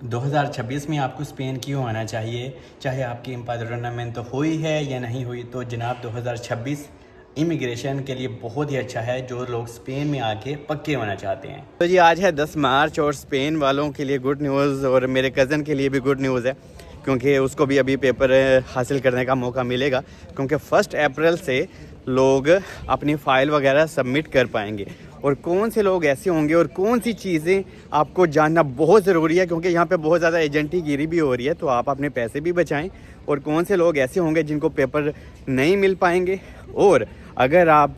2026 में आपको स्पेन क्यों आना चाहिए, चाहे आपकी एम्पाड्रोनमेंट तो हुई है या नहीं हुई। तो जनाब 2026 इमिग्रेशन के लिए बहुत ही अच्छा है जो लोग स्पेन में आके पक्के होना चाहते हैं। तो जी आज है 10 मार्च और स्पेन वालों के लिए गुड न्यूज़ और मेरे कज़न के लिए भी गुड न्यूज़ है, क्योंकि उसको भी अभी पेपर हासिल करने का मौका मिलेगा, क्योंकि 1 अप्रैल से लोग अपनी फ़ाइल वगैरह सबमिट कर पाएंगे। और कौन से लोग ऐसे होंगे और कौन सी चीज़ें आपको जानना बहुत ज़रूरी है, क्योंकि यहाँ पे बहुत ज़्यादा एजेंटी गिरी भी हो रही है, तो आप अपने पैसे भी बचाएं। और कौन से लोग ऐसे होंगे जिनको पेपर नहीं मिल पाएंगे, और अगर आप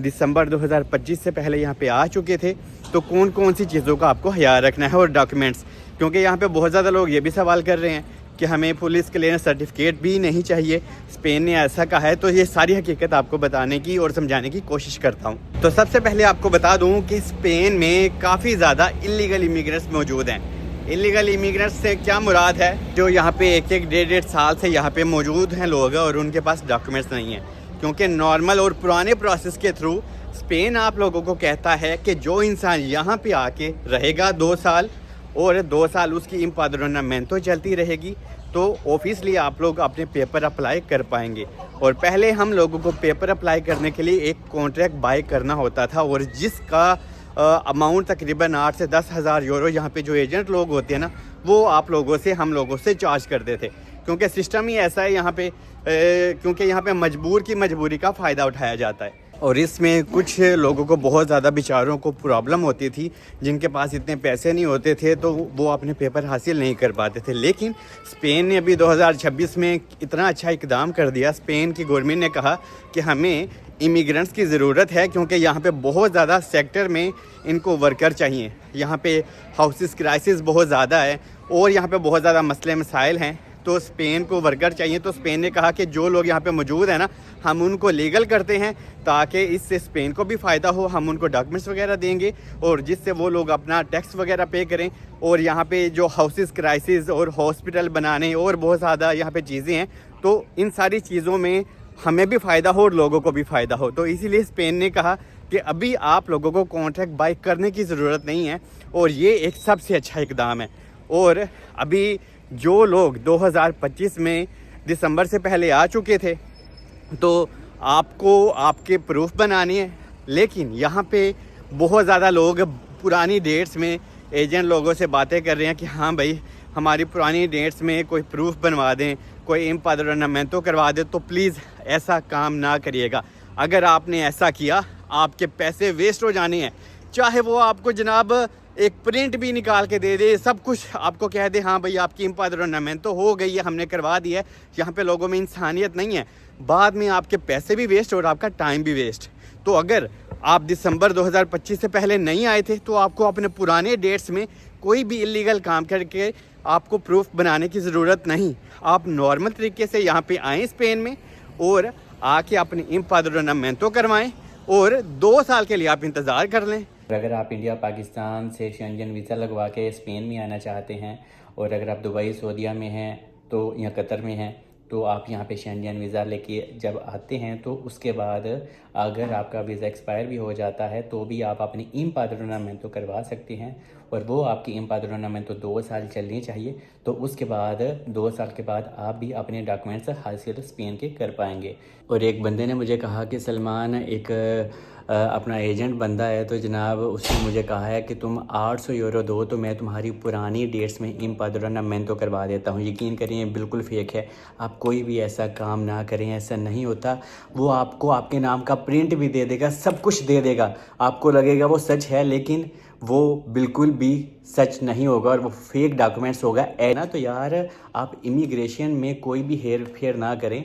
दिसंबर 2025 से पहले यहाँ पे आ चुके थे तो कौन कौन सी चीज़ों का आपको ख्याल रखना है और डॉक्यूमेंट्स। क्योंकि यहाँ पे बहुत ज़्यादा लोग ये भी सवाल कर रहे हैं कि हमें पुलिस क्लियरेंस सर्टिफिकेट भी नहीं चाहिए, स्पेन ने ऐसा कहा है। तो ये सारी हकीकत आपको बताने की और समझाने की कोशिश करता हूँ। तो सबसे पहले आपको बता दूँ कि स्पेन में काफ़ी ज़्यादा इलीगल इमिग्रेंट्स मौजूद हैं। इलीगल इमिग्रेंट्स से क्या मुराद है, जो यहाँ पे एक डेढ़ साल से यहाँ पे मौजूद हैं लोग और उनके पास डॉक्यूमेंट्स नहीं हैं। क्योंकि नॉर्मल और पुराने प्रोसेस के थ्रू स्पेन आप लोगों को कहता है कि जो इंसान यहाँ पे आके रहेगा 2 साल और 2 साल उसकी एम्पाड्रोनमेंट चलती रहेगी, तो ऑफिसली आप लोग अपने पेपर अप्लाई कर पाएंगे। और पहले हम लोगों को पेपर अप्लाई करने के लिए एक कॉन्ट्रैक्ट बाय करना होता था, और जिसका अमाउंट तकरीबन 8 से 10 हज़ार यूरो यहाँ पे जो एजेंट लोग होते हैं ना, वो आप लोगों से हम लोगों से चार्ज करते थे। क्योंकि सिस्टम ही ऐसा है यहाँ पे, क्योंकि यहाँ पे मजबूर की मजबूरी का फ़ायदा उठाया जाता है। और इसमें कुछ लोगों को बहुत ज़्यादा बेचारों को प्रॉब्लम होती थी, जिनके पास इतने पैसे नहीं होते थे, तो वो अपने पेपर हासिल नहीं कर पाते थे। लेकिन स्पेन ने अभी 2026 में इतना अच्छा इकदाम कर दिया। स्पेन की गवर्नमेंट ने कहा कि हमें इमिग्रेंट्स की ज़रूरत है, क्योंकि यहाँ पे बहुत ज़्यादा सेक्टर में इनको वर्कर चाहिए। यहाँ पे हाउसेस क्राइसिस बहुत ज़्यादा है और यहाँ पे बहुत ज़्यादा मसले मसाइल हैं, तो स्पेन को वर्कर चाहिए। तो स्पेन ने कहा कि जो लोग यहाँ पे मौजूद हैं ना, हम उनको लीगल करते हैं ताकि इससे स्पेन को भी फ़ायदा हो। हम उनको डॉक्यूमेंट्स वगैरह देंगे और जिससे वो लोग अपना टैक्स वगैरह पे करें। और यहाँ पे जो हाउसेस क्राइसिस और हॉस्पिटल बनाने और बहुत ज़्यादा यहाँ पे चीज़ें हैं, तो इन सारी चीज़ों में हमें भी फ़ायदा हो और लोगों को भी फ़ायदा हो। तो इसीलिए स्पेन ने कहा कि अभी आप लोगों को कॉन्ट्रैक्ट बाय करने की ज़रूरत नहीं है, और ये एक सबसे अच्छा इकदाम है। और अभी जो लोग 2025 में दिसंबर से पहले आ चुके थे, तो आपको आपके प्रूफ बनानी है। लेकिन यहाँ पे बहुत ज़्यादा लोग पुरानी डेट्स में एजेंट लोगों से बातें कर रहे हैं कि हाँ भाई, हमारी पुरानी डेट्स में कोई प्रूफ बनवा दें, कोई एम्पाड्रोनमेंट करवा दे। तो प्लीज़ ऐसा काम ना करिएगा। अगर आपने ऐसा किया, आपके पैसे वेस्ट हो जाने हैं। चाहे वो आपको जनाब एक प्रिंट भी निकाल के दे दे, सब कुछ आपको कह दे हाँ भाई आपकी एम्पाड्रोनमेंट तो हो गई है, हमने करवा दिया है। यहाँ पे लोगों में इंसानियत नहीं है। बाद में आपके पैसे भी वेस्ट और आपका टाइम भी वेस्ट। तो अगर आप दिसंबर 2025 से पहले नहीं आए थे, तो आपको अपने पुराने डेट्स में कोई भी इलीगल काम करके आपको प्रूफ बनाने की ज़रूरत नहीं। आप नॉर्मल तरीके से यहाँ पे आएँ स्पेन में और आके अपनी एम्पाड्रोनमेंट करवाएँ, और 2 साल के लिए आप इंतज़ार कर लें। अगर आप इंडिया पाकिस्तान से शेंजन वीज़ा लगवा के स्पेन में आना चाहते हैं, और अगर आप दुबई सऊदीया में हैं तो या कतर में हैं, तो आप यहाँ पे शेंजन वीज़ा लेके जब आते हैं, तो उसके बाद अगर आपका वीज़ा एक्सपायर भी हो जाता है तो भी आप अपनी एम्पाड्रोनमेंट तो करवा सकते हैं। और वो आपकी एम्पाड्रोनमेंट तो 2 साल चलनी चाहिए। तो उसके बाद 2 साल के बाद आप भी अपने डॉक्यूमेंट्स हासिल स्पेन के कर पाएंगे। और एक बंदे ने मुझे कहा कि सलमान एक अपना एजेंट बंदा है, तो जनाब उसने मुझे कहा है कि तुम 800 यूरो दो तो मैं तुम्हारी पुरानी डेट्स में एम्पाड्रोनमेंट तो करवा देता हूँ। यकीन करिए बिल्कुल फेक है। आप कोई भी ऐसा काम ना करें, ऐसा नहीं होता। वो आपको आपके नाम का प्रिंट भी दे देगा, सब कुछ दे देगा, आपको लगेगा वो सच है, लेकिन वो बिल्कुल भी सच नहीं होगा और वो फेक डॉक्यूमेंट्स होगा। ना तो यार आप इमिग्रेशन में कोई भी हेर फेर ना करें,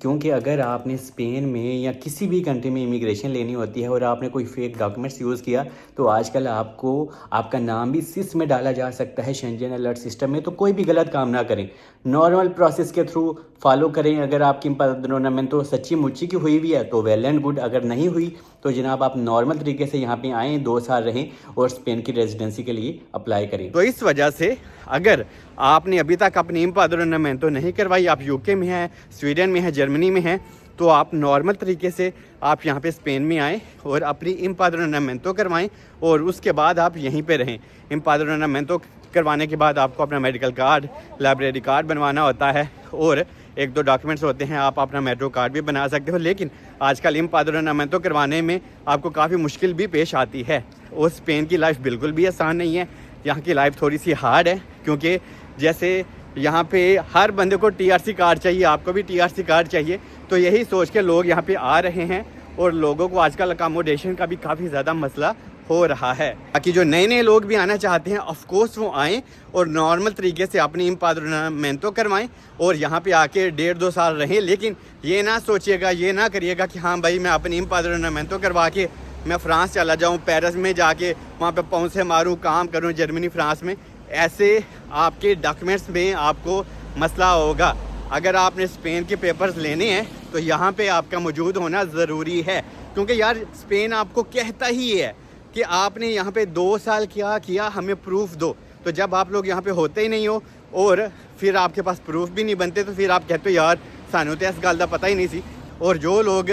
क्योंकि अगर आपने स्पेन में या किसी भी कंट्री में इमिग्रेशन लेनी होती है और आपने कोई फेक डॉक्यूमेंट्स यूज़ किया, तो आजकल आपको आपका नाम भी सिस में डाला जा सकता है शेंजन अलर्ट सिस्टम में। तो कोई भी गलत काम ना करें, नॉर्मल प्रोसेस के थ्रू फॉलो करें। अगर आपकी एम्पाड्रोनमेंट तो सच्ची मुच्ची की हुई भी है तो वेल एंड गुड, अगर नहीं हुई तो जनाब आप नॉर्मल तरीके से यहाँ पे आएँ, 2 साल रहें और स्पेन की रेजिडेंसी के लिए अप्लाई करें। तो इस वजह से अगर आपने अभी तक अपनी एम्पाड्रोनमेंट तो नहीं करवाई, आप यूके में हैं, स्वीडन में हैं, जर्मनी में हैं, तो आप नॉर्मल तरीके से आप यहाँ पे स्पेन में आएँ और अपनी एम्पाद्रोनामेंटो करवाएं और उसके बाद आप यहीं पे रहें। एम्पाद्रोनामेंटो करवाने के बाद आपको अपना मेडिकल कार्ड, लाइब्रेरी कार्ड बनवाना होता है और एक दो डॉक्यूमेंट्स होते हैं। आप अपना मेट्रो कार्ड भी बना सकते हो, लेकिन आजकल एम्पाद्रोनामेंटो करवाने में आपको काफ़ी मुश्किल भी पेश आती है। और स्पेन की लाइफ बिल्कुल भी आसान नहीं है, यहाँ की लाइफ थोड़ी सी हार्ड है, क्योंकि जैसे यहाँ पे हर बंदे को टीआरसी कार्ड चाहिए, आपको भी टीआरसी कार्ड चाहिए। तो यही सोच के लोग यहाँ पे आ रहे हैं और लोगों को आजकल अकोमोडेशन का भी काफ़ी ज़्यादा मसला हो रहा है। बाकी जो नए नए लोग भी आना चाहते हैं ऑफ कोर्स वो आएँ और नॉर्मल तरीके से अपनी एम्पाद्रोनामेंटो करवाएं और यहाँ पे आके 1.5-2 साल रहें। लेकिन ये ना सोचिएगा, ये ना करिएगा कि हाँ भाई मैं अपनी एम्पाद्रोनामेंटो करवा के मैं फ़्रांस चला जाऊँ, पेरिस में जाके वहाँ पे पौंसे मारूँ, काम करूँ जर्मनी फ्रांस में। ऐसे आपके डॉक्यूमेंट्स में आपको मसला होगा। अगर आपने स्पेन के पेपर्स लेने हैं तो यहाँ पे आपका मौजूद होना ज़रूरी है, क्योंकि यार स्पेन आपको कहता ही है कि आपने यहाँ पे 2 साल क्या किया, हमें प्रूफ दो। तो जब आप लोग यहाँ पे होते ही नहीं हो और फिर आपके पास प्रूफ भी नहीं बनते, तो फिर आप कहते हो यार सानू तो इस गल का पता ही नहीं सी। और जो लोग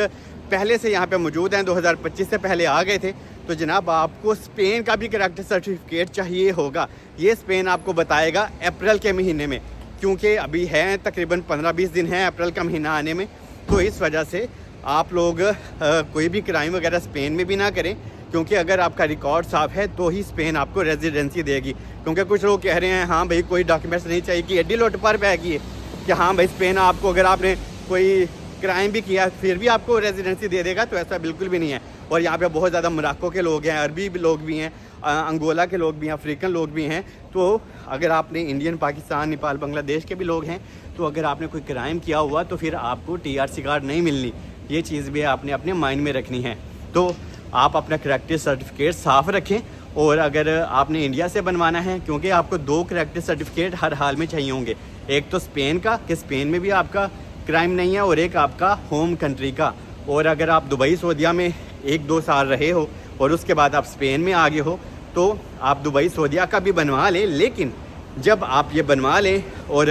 पहले से यहाँ पे मौजूद हैं, 2025 से पहले आ गए थे, तो जनाब आपको स्पेन का भी करैक्टर सर्टिफिकेट चाहिए होगा। ये स्पेन आपको बताएगा अप्रैल के महीने में, क्योंकि अभी हैं तकरीबन 15-20 दिन हैं अप्रैल का महीना आने में। तो इस वजह से आप लोग कोई भी क्राइम वगैरह स्पेन में भी ना करें, क्योंकि अगर आपका रिकॉर्ड साफ है तो ही स्पेन आपको रेजिडेंसी देगी। क्योंकि कुछ लोग कह रहे हैं हाँ भाई कोई डॉक्यूमेंट्स नहीं चाहिए, कि एडी लोट पर पै गई कि हाँ भाई स्पेन आपको अगर आपने कोई क्राइम भी किया फिर भी आपको रेजिडेंसी दे देगा। तो ऐसा बिल्कुल भी नहीं है। और यहाँ पे बहुत ज़्यादा मोरक्को के लोग हैं, अरबी लोग भी हैं, अंगोला के लोग भी हैं, अफ्रीकन लोग भी हैं। तो अगर आपने इंडियन, पाकिस्तान, नेपाल, बांग्लादेश के भी लोग हैं, तो अगर आपने कोई क्राइम किया हुआ तो फिर आपको टीआरसी कार्ड नहीं मिलनी। ये चीज़ भी आपने अपने माइंड में रखनी है। तो आप अपना करैक्टर सर्टिफिकेट साफ़ रखें। और अगर आपने इंडिया से बनवाना है, क्योंकि आपको 2 करैक्टर सर्टिफिकेट हर हाल में चाहिए होंगे, एक तो स्पेन का कि स्पेन में भी आपका क्राइम नहीं है, और एक आपका होम कंट्री का। और अगर आप दुबई सऊदीया में 1-2 साल रहे हो और उसके बाद आप स्पेन में आ गए हो, तो आप दुबई सऊदीया का भी बनवा लें। लेकिन जब आप ये बनवा लें और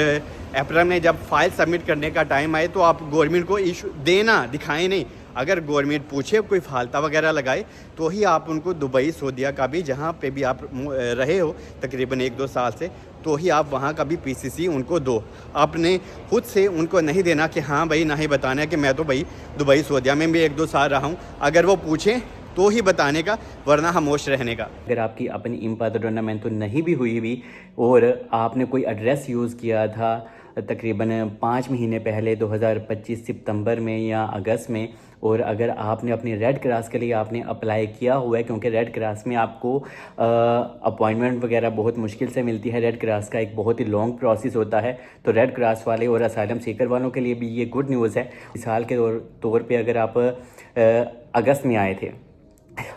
अप्रैल में जब फाइल सबमिट करने का टाइम आए, तो आप गवर्नमेंट को इशू देना दिखाएं नहीं। अगर गवर्नमेंट पूछे कोई फालता वगैरह लगाए, तो ही आप उनको दुबई सऊदीया का भी, जहाँ पे भी आप रहे हो तकरीबन 1-2 साल से, तो ही आप वहाँ का भी पीसीसी उनको दो। आपने खुद से उनको नहीं देना कि हाँ भाई, ना ही बताना है कि मैं तो भाई दुबई सऊदीया में भी 1-2 साल रहा हूँ। अगर वो पूछें तो ही बताने का, वरना खामोश रहने का। अगर आपकी अपनी एम्पाद्रोनामेंटो नहीं भी हुई और आपने कोई एड्रेस यूज़ किया था तकरीबन 5 महीने पहले 2025 सितंबर में या अगस्त में, और अगर आपने अपनी रेड क्रॉस के लिए आपने अप्लाई किया हुआ है, क्योंकि रेड क्रॉस में आपको अपॉइंटमेंट वगैरह बहुत मुश्किल से मिलती है। रेड क्रॉस का एक बहुत ही लॉन्ग प्रोसेस होता है। तो रेड क्रॉस वाले और असाइलम सीकर वालों के लिए भी ये गुड न्यूज़ है। मिसाल के तौर पे अगर आप अगस्त में आए थे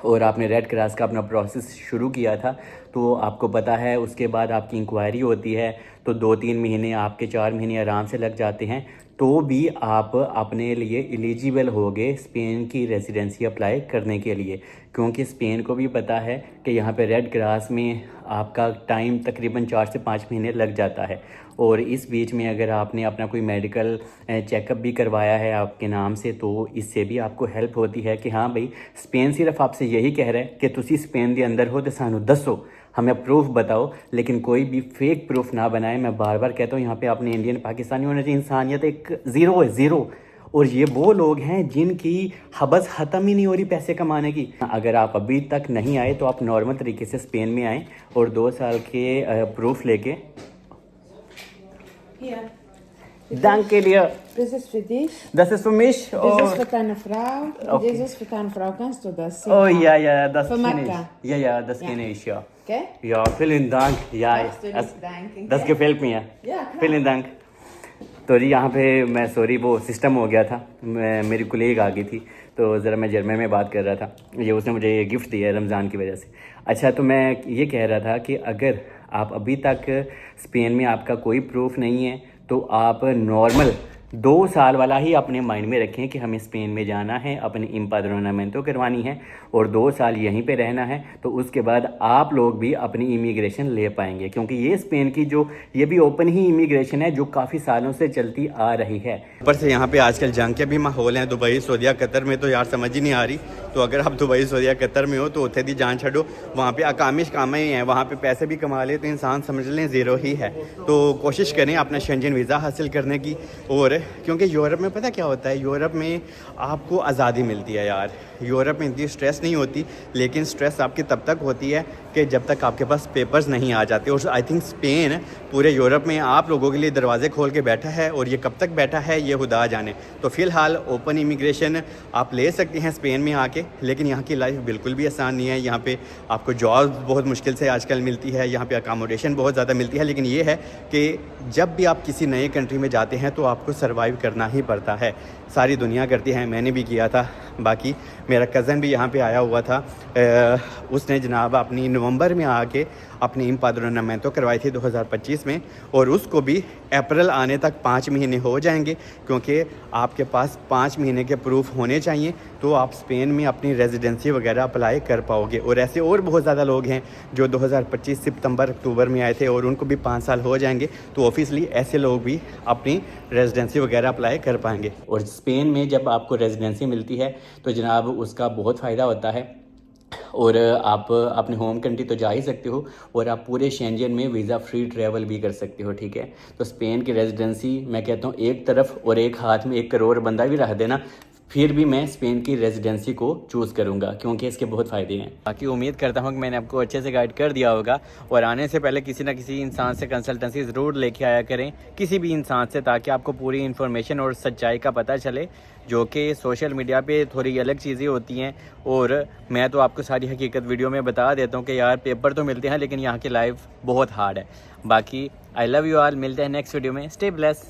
और आपने रेड क्रॉस का अपना प्रोसेस शुरू किया था, तो आपको पता है उसके बाद आपकी इंक्वायरी होती है, तो 2-3 महीने, आपके 4 महीने आराम से लग जाते हैं। तो भी आप अपने लिए एलिजिबल हो गए स्पेन की रेजिडेंसी अप्लाई करने के लिए, क्योंकि स्पेन को भी पता है कि यहाँ पे रेड क्रॉस में आपका टाइम तकरीबन 4 से 5 महीने लग जाता है। और इस बीच में अगर आपने अपना कोई मेडिकल चेकअप भी करवाया है आपके नाम से, तो इससे भी आपको हेल्प होती है कि हाँ भाई, स्पेन सिर्फ आपसे यही कह रहा है कि तुसी स्पेन के अंदर हो तो सानू दसो, हमें प्रूफ बताओ, लेकिन कोई भी फेक प्रूफ ना बनाए। मैं बार बार कहता हूँ, यहाँ पे आपने इंडियन पाकिस्तानी होना चाहिए, इंसानियत एक ज़ीरो है, ज़ीरो। और ये वो लोग हैं जिनकी हबस ख़त्म ही नहीं हो रही पैसे कमाने की। अगर आप अभी तक नहीं आए तो आप नॉर्मल तरीके से स्पेन में आएँ और 2 साल के प्रूफ लेके। Danke dir. Das ist für dich. Das ist für mich. Das ist für deine Frau. Okay. Das ist für deine Frau. Kannst du das sehen? Oh ja, ja, das Für kenne ich. Mekka. Ja, das Ja. kenne ich, ja. Okay? Ja, vielen Dank. Ja, Darfst du nicht danken, das gell? gefällt mir. Ja, klar. Vielen Dank. तो जी यहाँ पे मैं sorry, वो system हो गया था, मेरी colleague आ गई थी, तो ज़रा मैं जर्मन में बात कर रहा था। ये उसने मुझे ये गिफ्ट दिया है रमज़ान की वजह से। अच्छा, तो मैं ये कह रहा था कि अगर आप अभी तक स्पेन में आपका कोई प्रूफ नहीं है, तो आप नॉर्मल 2 साल वाला ही अपने माइंड में रखें कि हमें स्पेन में जाना है, अपनी इम्पाद्रोनामेंटो करवानी है और 2 साल यहीं पे रहना है। तो उसके बाद आप लोग भी अपनी इमिग्रेशन ले पाएंगे, क्योंकि ये स्पेन की ये भी ओपन ही इमिग्रेशन है जो काफ़ी सालों से चलती आ रही है। ऊपर से यहाँ पे आजकल जंग के भी माहौल हैं, दुबई, सऊदीया, कतर में तो यार समझ ही नहीं आ रही। तो अगर आप दुबई, सऊदीया, कतर में हो तो उत्थे दी जान छो, वहाँ पे अकामिश काम ही हैं, वहाँ पे पैसे भी कमा ले तो इंसान समझ लें ज़ीरो ही है। तो कोशिश करें अपना शेंजन वीज़ा हासिल करने की। और क्योंकि यूरोप में पता क्या होता है, यूरोप में आपको आज़ादी मिलती है यार। यूरोप में इतनी स्ट्रेस नहीं होती, लेकिन स्ट्रेस आपकी तब तक होती है कि जब तक आपके पास पेपर्स नहीं आ जाते। और आई थिंक स्पेन पूरे यूरोप में आप लोगों के लिए दरवाजे खोल के बैठा है, और ये कब तक बैठा है ये खुदा जाने। तो फ़िलहाल ओपन इमिग्रेशन आप ले सकते हैं स्पेन में आके, लेकिन यहाँ की लाइफ बिल्कुल भी आसान नहीं है। यहाँ पे आपको जॉब बहुत मुश्किल से आजकल मिलती है, यहाँ पे अकामोडेशन बहुत ज़्यादा मिलती है। लेकिन ये है कि जब भी आप किसी नए कंट्री में जाते हैं तो आपको सर्वाइव करना ही पड़ता है। सारी दुनिया करती है, मैंने भी किया था। बाकी मेरा कज़न भी यहाँ पे आया हुआ था, उसने जनाब अपनी नवंबर में आके अपनी इम्पाद्रोनामेंटो करवाई थी 2025 में, और उसको भी अप्रैल आने तक 5 महीने हो जाएंगे, क्योंकि आपके पास 5 महीने के प्रूफ होने चाहिए तो आप स्पेन में अपनी रेजिडेंसी वगैरह अप्लाई कर पाओगे। और ऐसे और बहुत ज़्यादा लोग हैं जो 2025 सितंबर अक्टूबर में आए थे और उनको भी 5 साल हो जाएंगे, तो ऑफिसली ऐसे लोग भी अपनी रेजिडेंसी वगैरह अप्लाई कर पाएंगे। और स्पेन में जब आपको रेजिडेंसी मिलती है तो जनाब उसका बहुत फ़ायदा होता है, और आप अपने होम कंट्री तो जा ही सकते हो, और आप पूरे शेंजन में वीज़ा फ्री ट्रैवल भी कर सकते हो, ठीक है। तो स्पेन की रेजिडेंसी मैं कहता हूँ एक तरफ और एक हाथ में 1 करोड़ बंदा भी रख देना, फिर भी मैं स्पेन की रेजिडेंसी को चूज़ करूँगा, क्योंकि इसके बहुत फ़ायदे हैं। बाकी उम्मीद करता हूँ कि मैंने आपको अच्छे से गाइड कर दिया होगा, और आने से पहले किसी ना किसी इंसान से कंसल्टेंसी ज़रूर लेके आया करें, किसी भी इंसान से, ताकि आपको पूरी इन्फॉर्मेशन और सच्चाई का पता चले, जो कि सोशल मीडिया पे थोड़ी अलग चीज़ें होती हैं। और मैं तो आपको सारी हकीकत वीडियो में बता देता हूँ कि यार पेपर तो मिलते हैं लेकिन यहाँ की लाइफ बहुत हार्ड है। बाकी आई लव यू ऑल, मिलते हैं नेक्स्ट वीडियो में। Stay bless.